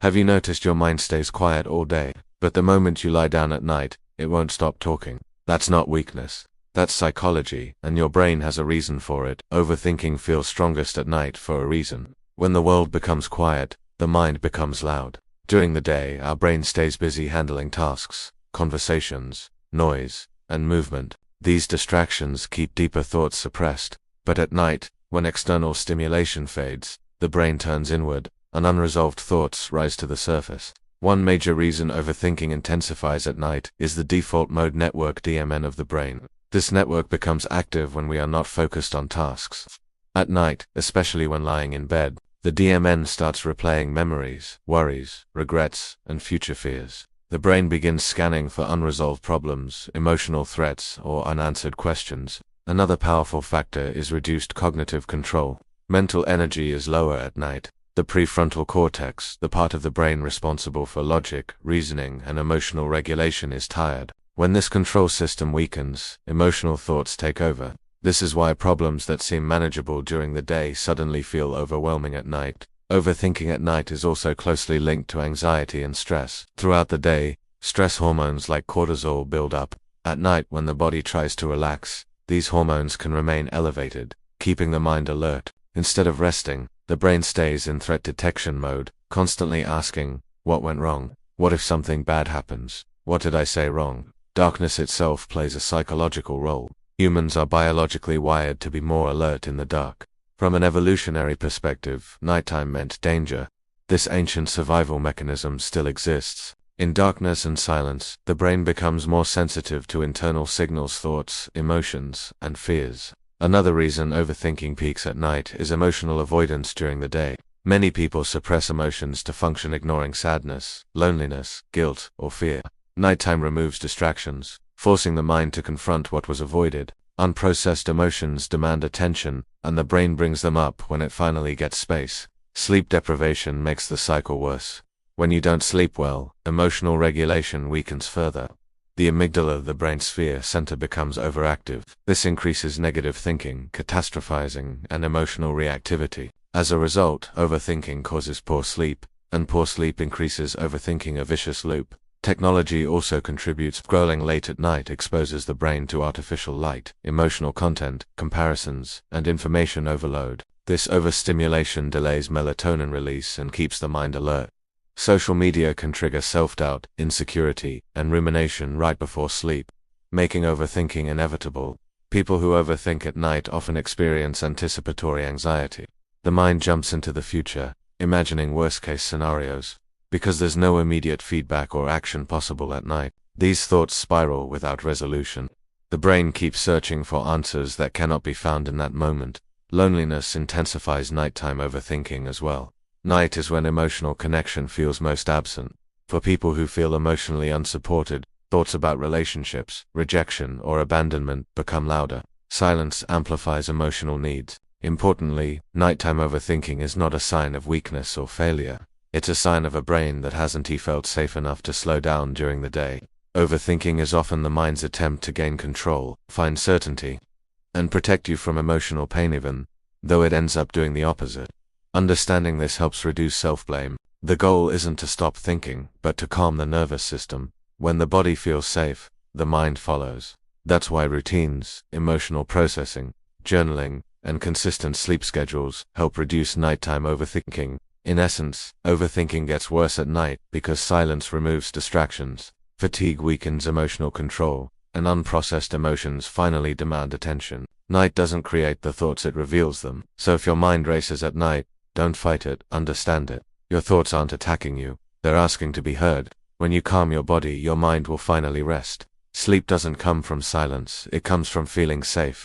Have you noticed your mind stays quiet all day, but the moment you lie down at night, it won't stop talking? That's not weakness. That's psychology, and your brain has a reason for it. Overthinking feels strongest at night for a reason. When the world becomes quiet, the mind becomes loud. During the day, our brain stays busy handling tasks, conversations, noise, and movement. These distractions keep deeper thoughts suppressed. But at night, when external stimulation fades, the brain turns inward, and unresolved thoughts rise to the surface. One major reason overthinking intensifies at night is the default mode network (DMN) of the brain. This network becomes active when we are not focused on tasks. At night, especially when lying in bed, the DMN starts replaying memories, worries, regrets, and future fears. The brain begins scanning for unresolved problems, emotional threats, or unanswered questions. Another powerful factor is reduced cognitive control. Mental energy is lower at night. The prefrontal cortex, the part of the brain responsible for logic, reasoning, and emotional regulation, is tired. When this control system weakens, emotional thoughts take over. This is why problems that seem manageable during the day suddenly feel overwhelming at night. Overthinking at night is also closely linked to anxiety and stress. Throughout the day, stress hormones like cortisol build up. At night, when the body tries to relax, these hormones can remain elevated, keeping the mind alert. Instead of resting, the brain stays in threat detection mode, constantly asking, what went wrong? What if something bad happens? What did I say wrong? Darkness itself plays a psychological role. Humans are biologically wired to be more alert in the dark. From an evolutionary perspective, nighttime meant danger. This ancient survival mechanism still exists. In darkness and silence, the brain becomes more sensitive to internal signals, thoughts, emotions, and fears. Another reason overthinking peaks at night is emotional avoidance during the day. Many people suppress emotions to function, ignoring sadness, loneliness, guilt, or fear. Nighttime removes distractions, forcing the mind to confront what was avoided. Unprocessed emotions demand attention, and the brain brings them up when it finally gets space. Sleep deprivation makes the cycle worse. When you don't sleep well, emotional regulation weakens further. The amygdala, the brain sphere center, becomes overactive. This increases negative thinking, catastrophizing, and emotional reactivity. As a result, overthinking causes poor sleep, and poor sleep increases overthinking, a vicious loop. Technology also contributes. Scrolling late at night exposes the brain to artificial light, emotional content, comparisons, and information overload. This overstimulation delays melatonin release and keeps the mind alert. Social media can trigger self-doubt, insecurity, and rumination right before sleep, making overthinking inevitable. People who overthink at night often experience anticipatory anxiety. The mind jumps into the future, imagining worst-case scenarios. Because there's no immediate feedback or action possible at night, these thoughts spiral without resolution. The brain keeps searching for answers that cannot be found in that moment. Loneliness intensifies nighttime overthinking as well. Night is when emotional connection feels most absent. For people who feel emotionally unsupported, thoughts about relationships, rejection, or abandonment become louder. Silence amplifies emotional needs. Importantly, nighttime overthinking is not a sign of weakness or failure. It's a sign of a brain that hasn't felt safe enough to slow down during the day. Overthinking is often the mind's attempt to gain control, find certainty, and protect you from emotional pain, even though it ends up doing the opposite. Understanding this helps reduce self-blame. The goal isn't to stop thinking, but to calm the nervous system. When the body feels safe, the mind follows. That's why routines, emotional processing, journaling, and consistent sleep schedules help reduce nighttime overthinking. In essence, overthinking gets worse at night because silence removes distractions, fatigue weakens emotional control, and unprocessed emotions finally demand attention. Night doesn't create the thoughts, it reveals them. So if your mind races at night, don't fight it, understand it. Your thoughts aren't attacking you, they're asking to be heard. When you calm your body, your mind will finally rest. Sleep doesn't come from silence, it comes from feeling safe.